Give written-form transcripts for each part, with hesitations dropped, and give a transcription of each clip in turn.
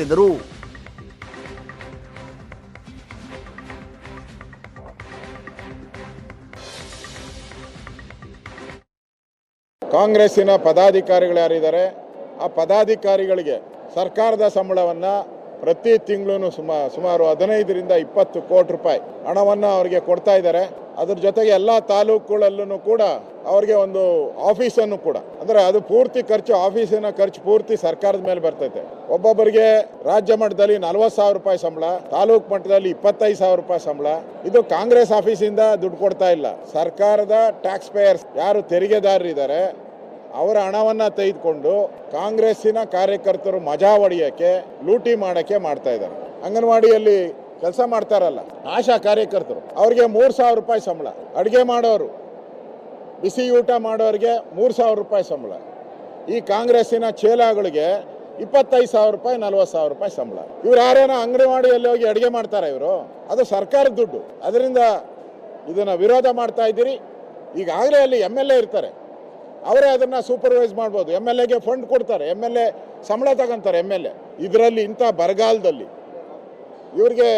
ತಿಳಿಸಿದರು. ಕಾಂಗ್ರೆಸ್ಸಿನ ಪದಾಧಿಕಾರಿಗಳು ಯಾರಿದ್ದಾರೆ ಆ ಪದಾಧಿಕಾರಿಗಳಿಗೆ ಸರ್ಕಾರದ ಸಂಬಳವನ್ನು ಪ್ರತಿ ತಿಂಗಳು ಸುಮಾರು 15ರಿಂದ 20 ಕೋಟಿ ರೂಪಾಯಿ ಹಣವನ್ನು ಅವರಿಗೆ ಕೊಡ್ತಾ ಇದ್ದಾರೆ. ಅದ್ರ ಜೊತೆಗೆ ಎಲ್ಲ ತಾಲೂಕುಗಳಲ್ಲೂ ಕೂಡ ಅವ್ರಿಗೆ ಒಂದು ಆಫೀಸನ್ನು ಕೂಡ, ಅಂದರೆ ಅದು ಪೂರ್ತಿ ಖರ್ಚು, ಆಫೀಸಿನ ಖರ್ಚು ಪೂರ್ತಿ ಸರ್ಕಾರದ ಮೇಲೆ ಬರ್ತೈತೆ. ಒಬ್ಬೊಬ್ಬರಿಗೆ ರಾಜ್ಯ ಮಟ್ಟದಲ್ಲಿ 40,000 ರೂಪಾಯಿ ಸಂಬಳ, ತಾಲೂಕು ಮಟ್ಟದಲ್ಲಿ 25,000 ರೂಪಾಯಿ ಸಂಬಳ. ಇದು ಕಾಂಗ್ರೆಸ್ ಆಫೀಸಿಂದ ದುಡ್ಡು ಕೊಡ್ತಾ ಇಲ್ಲ, ಸರ್ಕಾರದ ಟ್ಯಾಕ್ಸ್ ಪೇಯರ್ಸ್ ಯಾರು ತೆರಿಗೆದಾರರಿದ್ದಾರೆ ಅವರ ಹಣವನ್ನು ತೆಗೆದುಕೊಂಡು ಕಾಂಗ್ರೆಸ್ಸಿನ ಕಾರ್ಯಕರ್ತರು ಮಜಾ ಹೊಡೆಯೋಕ್ಕೆ, ಲೂಟಿ ಮಾಡೋಕ್ಕೆ ಮಾಡ್ತಾ ಇದ್ದಾರೆ. ಅಂಗನವಾಡಿಯಲ್ಲಿ ಕೆಲಸ ಮಾಡ್ತಾರಲ್ಲ ಆಶಾ ಕಾರ್ಯಕರ್ತರು, ಅವ್ರಿಗೆ 3,000 ರೂಪಾಯಿ ಸಂಬಳ. ಅಡುಗೆ ಮಾಡೋರು, ಬಿಸಿ ಊಟ ಮಾಡೋರಿಗೆ 3,000 ರೂಪಾಯಿ ಸಂಬಳ. ಈ ಕಾಂಗ್ರೆಸ್ಸಿನ ಚೇಲಾಗಳಿಗೆ 25,000 ರೂಪಾಯಿ 40,000 ರೂಪಾಯಿ ಸಂಬಳ. ಇವ್ರು ಯಾರೇನೋ ಅಂಗನವಾಡಿಯಲ್ಲಿ ಹೋಗಿ ಅಡುಗೆ ಮಾಡ್ತಾರೆ, ಇವರು ಅದು ಸರ್ಕಾರದ ದುಡ್ಡು. ಅದರಿಂದ ಇದನ್ನು ವಿರೋಧ ಮಾಡ್ತಾ ಇದ್ದೀರಿ. ಈಗಾಗಲೇ ಅಲ್ಲಿ MLA ಇರ್ತಾರೆ, ಅವರೇ ಅದನ್ನು ಸೂಪರ್ವೈಸ್ ಮಾಡ್ಬೋದು. MLAಗೆ ಫಂಡ್ ಕೊಡ್ತಾರೆ, MLA ಸಂಬಳ ತಗೊಂತಾರೆ. MLA ಇದರಲ್ಲಿ ಇಂಥ ಬರಗಾಲದಲ್ಲಿ ಇವ್ರಿಗೆ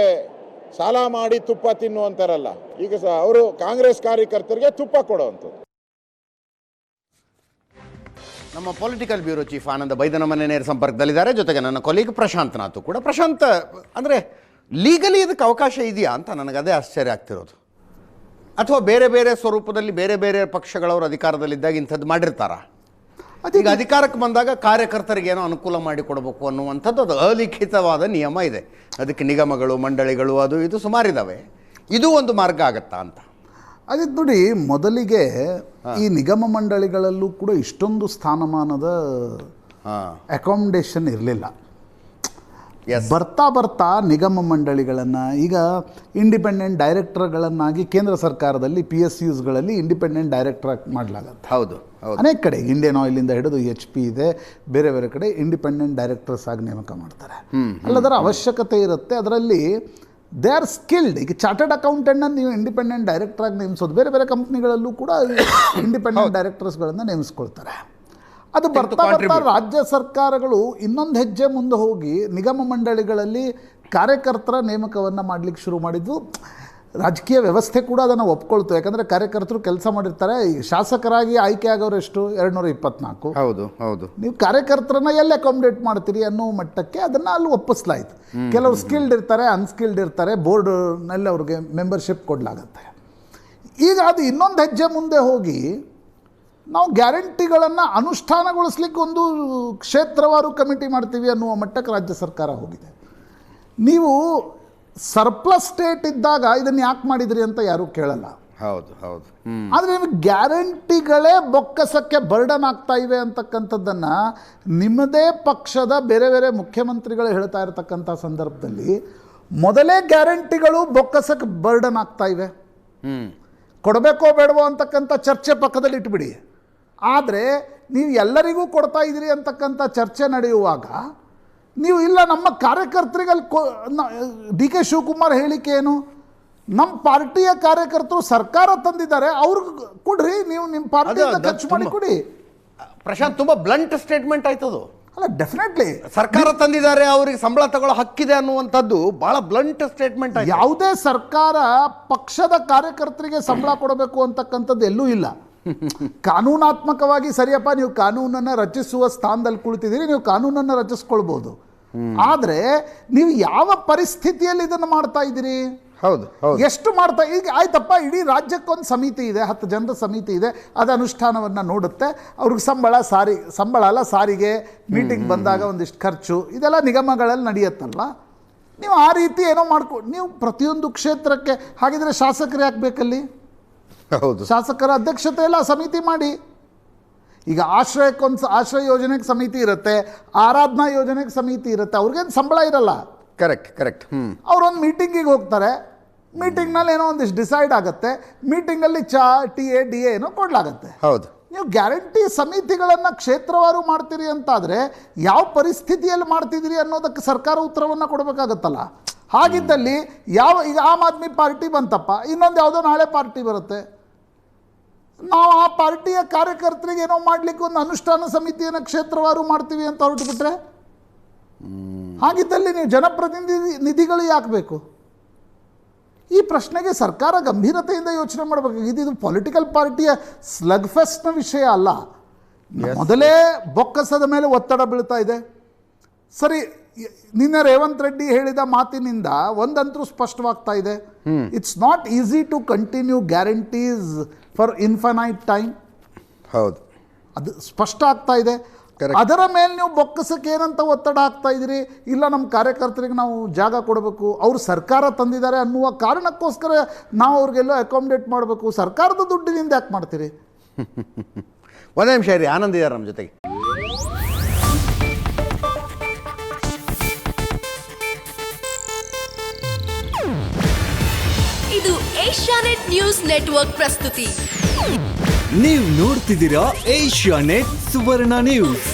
ಸಾಲ ಮಾಡಿ ತುಪ್ಪ ತಿನ್ನುವಂತಾರಲ್ಲ, ಈಗ ಅವರು ಕಾಂಗ್ರೆಸ್ ಕಾರ್ಯಕರ್ತರಿಗೆ ತುಪ್ಪ ಕೊಡುವಂಥದ್ದು. ನಮ್ಮ ಪೊಲಿಟಿಕಲ್ ಬ್ಯೂರೋ ಚೀಫ್ ಆನಂದ ಬೈದ ಮನೆ ನೇರ ಸಂಪರ್ಕದಲ್ಲಿದ್ದಾರೆ. ಜೊತೆಗೆ ನನ್ನ ಕೊಲೀಗ್ ಪ್ರಶಾಂತ್ ನಾಥ್ ಕೂಡ. ಪ್ರಶಾಂತ್, ಅಂದರೆ ಲೀಗಲಿ ಇದಕ್ಕೆ ಅವಕಾಶ ಇದೆಯಾ ಅಂತ ನನಗದೇ ಆಶ್ಚರ್ಯ ಆಗ್ತಿರೋದು. ಅಥವಾ ಬೇರೆ ಬೇರೆ ಸ್ವರೂಪದಲ್ಲಿ ಬೇರೆ ಬೇರೆ ಪಕ್ಷಗಳವರು ಅಧಿಕಾರದಲ್ಲಿದ್ದಾಗ ಇಂಥದ್ದು ಮಾಡಿರ್ತಾರ? ಈಗ ಅಧಿಕಾರಕ್ಕೆ ಬಂದಾಗ ಕಾರ್ಯಕರ್ತರಿಗೆ ಏನೋ ಅನುಕೂಲ ಮಾಡಿಕೊಡ್ಬೇಕು ಅನ್ನುವಂಥದ್ದು ಅದು ಅಲಿಖಿತವಾದ ನಿಯಮ ಇದೆ. ಅದಕ್ಕೆ ನಿಗಮಗಳು, ಮಂಡಳಿಗಳು, ಅದು ಇದು ಸುಮಾರಿದ್ದಾವೆ. ಇದು ಒಂದು ಮಾರ್ಗ ಆಗತ್ತಾ ಅಂತ? ಅದೇ ನೋಡಿ, ಮೊದಲಿಗೆ ಈ ನಿಗಮ ಮಂಡಳಿಗಳಲ್ಲೂ ಕೂಡ ಇಷ್ಟೊಂದು ಸ್ಥಾನಮಾನದ ಅಕಾಮಿಡೇಷನ್ ಇರಲಿಲ್ಲ. ಬರ್ತಾ ಬರ್ತಾ ನಿಗಮ ಮಂಡಳಿಗಳನ್ನು ಈಗ ಇಂಡಿಪೆಂಡೆಂಟ್ ಡೈರೆಕ್ಟರ್ಗಳನ್ನಾಗಿ ಕೇಂದ್ರ ಸರ್ಕಾರದಲ್ಲಿ PSUsಗಳಲ್ಲಿ ಇಂಡಿಪೆಂಡೆಂಟ್ ಡೈರೆಕ್ಟರ್ ಮಾಡಲಾಗತ್ತೆ. ಹೌದು, ಅನೇಕ ಕಡೆ ಇಂಡಿಯನ್ ಆಯಿಲಿಂದ ಹಿಡಿದು HP ಇದೆ, ಬೇರೆ ಬೇರೆ ಕಡೆ ಇಂಡಿಪೆಂಡೆಂಟ್ ಡೈರೆಕ್ಟರ್ಸ್ ಆಗಿ ನೇಮಕ ಮಾಡ್ತಾರೆ. ಅಲ್ಲದರ ಅವಶ್ಯಕತೆ ಇರುತ್ತೆ. ಅದರಲ್ಲಿ ದೇ ಆರ್ ಸ್ಕಿಲ್ಡ್. ಈಗ ಚಾರ್ಟರ್ಡ್ ಅಕೌಂಟೆಂಟ್ನ ನೀವು ಇಂಡಿಪೆಂಡೆಂಟ್ ಡೈರೆಕ್ಟರ್ ಆಗಿ ನೇಮಿಸೋದು, ಬೇರೆ ಬೇರೆ ಕಂಪ್ನಿಗಳಲ್ಲೂ ಕೂಡ ಇಂಡಿಪೆಂಡೆಂಟ್ ಡೈರೆಕ್ಟರ್ಸ್ಗಳನ್ನು ನೇಮಿಸ್ಕೊಳ್ತಾರೆ. ಅದು ಬರ್ತಾ ಬರ್ತಾ ರಾಜ್ಯ ಸರ್ಕಾರಗಳು ಇನ್ನೊಂದು ಹೆಜ್ಜೆ ಮುಂದೆ ಹೋಗಿ ನಿಗಮ ಮಂಡಳಿಗಳಲ್ಲಿ ಕಾರ್ಯಕರ್ತರ ನೇಮಕವನ್ನು ಮಾಡಲಿಕ್ಕೆ ಶುರು ಮಾಡಿದ್ದು. ರಾಜಕೀಯ ವ್ಯವಸ್ಥೆ ಕೂಡ ಅದನ್ನು ಒಪ್ಕೊಳ್ತು. ಯಾಕಂದರೆ ಕಾರ್ಯಕರ್ತರು ಕೆಲಸ ಮಾಡಿರ್ತಾರೆ. ಶಾಸಕರಾಗಿ ಆಯ್ಕೆ ಆಗೋರು ಎಷ್ಟು? 224. ಹೌದು ಹೌದು. ನೀವು ಕಾರ್ಯಕರ್ತರನ್ನ ಎಲ್ಲಿ ಅಕಾಮಿಡೇಟ್ ಮಾಡ್ತೀರಿ ಅನ್ನೋ ಮಟ್ಟಕ್ಕೆ ಅದನ್ನು ಅಲ್ಲಿ ಒಪ್ಪಿಸ್ಲಾಯಿತು. ಕೆಲವರು ಸ್ಕಿಲ್ಡ್ ಇರ್ತಾರೆ, ಅನ್ಸ್ಕಿಲ್ಡ್ ಇರ್ತಾರೆ, ಬೋರ್ಡ್ನಲ್ಲಿ ಅವ್ರಿಗೆ ಮೆಂಬರ್ಶಿಪ್ ಕೊಡಲಾಗತ್ತೆ. ಈಗ ಅದು ಇನ್ನೊಂದು ಹೆಜ್ಜೆ ಮುಂದೆ ಹೋಗಿ ನಾವು ಗ್ಯಾರಂಟಿಗಳನ್ನು ಅನುಷ್ಠಾನಗೊಳಿಸ್ಲಿಕ್ಕೆ ಒಂದು ಕ್ಷೇತ್ರವಾರು ಕಮಿಟಿ ಮಾಡ್ತೀವಿ ಅನ್ನುವ ಮಟ್ಟಕ್ಕೆ ರಾಜ್ಯ ಸರ್ಕಾರ ಹೋಗಿದೆ. ನೀವು ಸರ್ಪ್ಲಸ್ ಸ್ಟೇಟ್ ಇದ್ದಾಗ ಇದನ್ನು ಯಾಕೆ ಮಾಡಿದ್ರಿ ಅಂತ ಯಾರೂ ಕೇಳಲ್ಲ. ಹೌದು ಹೌದು. ಆದರೆ ನಿಮಗೆ ಗ್ಯಾರಂಟಿಗಳೇ ಬೊಕ್ಕಸಕ್ಕೆ ಬರ್ಡನ್ ಆಗ್ತಾ ಇವೆ ಅಂತಕ್ಕಂಥದ್ದನ್ನು ನಿಮ್ಮದೇ ಪಕ್ಷದ ಬೇರೆ ಬೇರೆ ಮುಖ್ಯಮಂತ್ರಿಗಳು ಹೇಳ್ತಾ ಇರತಕ್ಕಂಥ ಸಂದರ್ಭದಲ್ಲಿ ಮೊದಲೇ ಗ್ಯಾರಂಟಿಗಳು ಬೊಕ್ಕಸಕ್ಕೆ ಬರ್ಡನ್ ಆಗ್ತಾ ಇವೆ. ಕೊಡಬೇಕೋ ಬೇಡವೋ ಅಂತಕ್ಕಂಥ ಚರ್ಚೆ ಪಕ್ಕದಲ್ಲಿ ಇಟ್ಬಿಡಿ. ಆದರೆ ನೀವು ಎಲ್ಲರಿಗೂ ಕೊಡ್ತಾ ಇದ್ದೀರಿ ಅಂತಕ್ಕಂಥ ಚರ್ಚೆ ನಡೆಯುವಾಗ ನೀವು ಇಲ್ಲ ನಮ್ಮ ಕಾರ್ಯಕರ್ತರಿಗಲ್ಲಿ DK ಶಿವಕುಮಾರ್ ಹೇಳಿಕೆ ಏನು? ನಮ್ಮ ಪಾರ್ಟಿಯ ಕಾರ್ಯಕರ್ತರು ಸರ್ಕಾರ ತಂದಿದ್ದಾರೆ, ಅವ್ರಿಗೆ ಕೊಡ್ರಿ, ನೀವು ನಿಮ್ಮ ಪಾರ್ಟಿಯಿಂದ ಖರ್ಚು ಮಾಡಿ ಕೊಡಿ. ಪ್ರಶಾಂತ್, ತುಂಬ ಬ್ಲಂಟ್ ಸ್ಟೇಟ್ಮೆಂಟ್ ಆಯ್ತದು. ಅಲ್ಲ, ಡೆಫಿನೆಟ್ಲಿ ಸರ್ಕಾರ ತಂದಿದ್ದಾರೆ, ಅವ್ರಿಗೆ ಸಂಬಳ ತಗೊಳ್ಳೋ ಹಕ್ಕಿದೆ ಅನ್ನುವಂಥದ್ದು ಬಹಳ ಬ್ಲಂಟ್ ಸ್ಟೇಟ್ಮೆಂಟ್. ಯಾವುದೇ ಸರ್ಕಾರ ಪಕ್ಷದ ಕಾರ್ಯಕರ್ತರಿಗೆ ಸಂಬಳ ಕೊಡಬೇಕು ಅಂತಕ್ಕಂಥದ್ದು ಎಲ್ಲೂ ಇಲ್ಲ. ಕಾನೂನಾತ್ಮಕವಾಗಿ ಸರಿಯಪ್ಪ, ನೀವು ಕಾನೂನನ್ನು ರಚಿಸುವ ಸ್ಥಾನದಲ್ಲಿ ಕುಳಿತಿದ್ದೀರಿ, ನೀವು ಕಾನೂನನ್ನು ರಚಿಸ್ಕೊಳ್ಬೋದು. ಆದರೆ ನೀವು ಯಾವ ಪರಿಸ್ಥಿತಿಯಲ್ಲಿ ಇದನ್ನು ಮಾಡ್ತಾ ಇದ್ದೀರಿ? ಹೌದು, ಎಷ್ಟು ಮಾಡ್ತಾ ಈಗ ಆಯ್ತಪ್ಪ, ಇಡೀ ರಾಜ್ಯಕ್ಕೊಂದು ಸಮಿತಿ ಇದೆ, 10 ಜನರ ಸಮಿತಿ ಇದೆ, ಅದು ಅನುಷ್ಠಾನವನ್ನು ನೋಡುತ್ತೆ. ಅವ್ರಿಗೆ ಸಂಬಳ ಅಲ್ಲ, ಸಾರಿಗೆ, ಮೀಟಿಂಗ್ ಬಂದಾಗ ಒಂದಿಷ್ಟು ಖರ್ಚು, ಇದೆಲ್ಲ ನಿಗಮಗಳಲ್ಲಿ ನಡೆಯುತ್ತಲ್ಲ. ನೀವು ಆ ರೀತಿ ಏನೋ ನೀವು ಪ್ರತಿಯೊಂದು ಕ್ಷೇತ್ರಕ್ಕೆ ಹಾಗಿದ್ರೆ ಶಾಸಕರು ಯಾಕೆ ಬೇಕಲ್ಲಿ? ಹೌದು, ಶಾಸಕರ ಅಧ್ಯಕ್ಷತೆ ಎಲ್ಲ ಸಮಿತಿ ಮಾಡಿ. ಈಗ ಆಶ್ರಯ ಯೋಜನೆಗೆ ಸಮಿತಿ ಇರುತ್ತೆ, ಆರಾಧನಾ ಯೋಜನೆಗೆ ಸಮಿತಿ ಇರುತ್ತೆ, ಅವ್ರಿಗೇನು ಸಂಬಳ ಇರಲ್ಲ. ಕರೆಕ್ಟ್. ಅವರೊಂದು ಮೀಟಿಂಗಿಗೆ ಹೋಗ್ತಾರೆ, ಮೀಟಿಂಗ್ನಲ್ಲಿ ಏನೋ ಒಂದಿಷ್ಟು ಡಿಸೈಡ್ ಆಗುತ್ತೆ, ಮೀಟಿಂಗಲ್ಲಿ TA DA ಏನೋ ಕೊಡಲಾಗತ್ತೆ. ಹೌದು. ನೀವು ಗ್ಯಾರಂಟಿ ಸಮಿತಿಗಳನ್ನು ಕ್ಷೇತ್ರವಾರು ಮಾಡ್ತೀರಿ ಅಂತಾದರೆ ಯಾವ ಪರಿಸ್ಥಿತಿಯಲ್ಲಿ ಮಾಡ್ತಿದ್ದೀರಿ ಅನ್ನೋದಕ್ಕೆ ಸರ್ಕಾರ ಉತ್ತರವನ್ನು ಕೊಡಬೇಕಾಗತ್ತಲ್ಲ. ಹಾಗಿದ್ದಲ್ಲಿ ಈಗ ಆಮ್ ಆದ್ಮಿ ಪಾರ್ಟಿ ಬಂತಪ್ಪ, ಇನ್ನೊಂದು ಯಾವುದೋ ನಾಳೆ ಪಾರ್ಟಿ ಬರುತ್ತೆ, ನಾವು ಆ ಪಾರ್ಟಿಯ ಕಾರ್ಯಕರ್ತರಿಗೆ ಏನೋ ಮಾಡಲಿಕ್ಕೆ ಒಂದು ಅನುಷ್ಠಾನ ಸಮಿತಿಯನ್ನು ಕ್ಷೇತ್ರವಾರು ಮಾಡ್ತೀವಿ ಅಂತ ಹೊರಟುಬಿಟ್ರೆ ಹಾಗಿದ್ದಲ್ಲಿ ನೀವು ಜನಪ್ರತಿನಿಧಿಗಳು ಯಾಕೆ ಬೇಕು? ಈ ಪ್ರಶ್ನೆಗೆ ಸರ್ಕಾರ ಗಂಭೀರತೆಯಿಂದ ಯೋಚನೆ ಮಾಡಬೇಕು. ಇದು ಪೊಲಿಟಿಕಲ್ ಪಾರ್ಟಿಯ ಸ್ಲಗ್ ಫೆಸ್ಟ್ನ ವಿಷಯ ಅಲ್ಲ. ಮೊದಲೇ ಬೊಕ್ಕಸದ ಮೇಲೆ ಒತ್ತಡ ಬೀಳ್ತಾ ಇದೆ. ಸರಿ, ನಿನ್ನೆ ರೇವಂತ್ ರೆಡ್ಡಿ ಹೇಳಿದ ಮಾತಿನಿಂದ ಒಂದಂತೂ ಸ್ಪಷ್ಟವಾಗ್ತಾ ಇದೆ, it's not easy to continue guarantees for infinite time. ಹೌದು, ಅದು ಸ್ಪಷ್ಟ ಆಗ್ತಾ ಇದೆ. ಅದರ ಮೇಲೆ ನೀವು ಬೊಕ್ಕಸಕ್ಕೆ ಏನಂತ ಒತ್ತಡ ಹಾಕ್ತಾ ಇದ್ದೀರಿ? ಇಲ್ಲ, ನಮ್ಮ ಕಾರ್ಯಕರ್ತರಿಗೆ ನಾವು ಜಾಗ ಕೊಡಬೇಕು, ಅವರು ಸರ್ಕಾರ ತಂದಿದ್ದಾರೆ ಅನ್ನುವ ಕಾರಣಕ್ಕೋಸ್ಕರ ನಾವು ಅವ್ರಿಗೆಲ್ಲ ಅಕಾಮಿಡೇಟ್ ಮಾಡಬೇಕು. ಸರ್ಕಾರದ ದುಡ್ಡಿನಿಂದ ಯಾಕೆ ಮಾಡ್ತೀರಿ? ಒಂದೇ ನಿಮಿಷ ಇರಿ, ಆನಂದ್ ಇದ್ದಾರೆ ನಮ್ಮ ಜೊತೆಗೆ. ಇದು ಏಷ್ಯಾನೆಟ್ ನ್ಯೂಸ್ ನೆಟ್ವರ್ಕ್ ಪ್ರಸ್ತುತಿ. ನೀವು ನೋಡ್ತಿದ್ದೀರಾ ಏಷ್ಯಾನೆಟ್ ಸುವರ್ಣ ನ್ಯೂಸ್.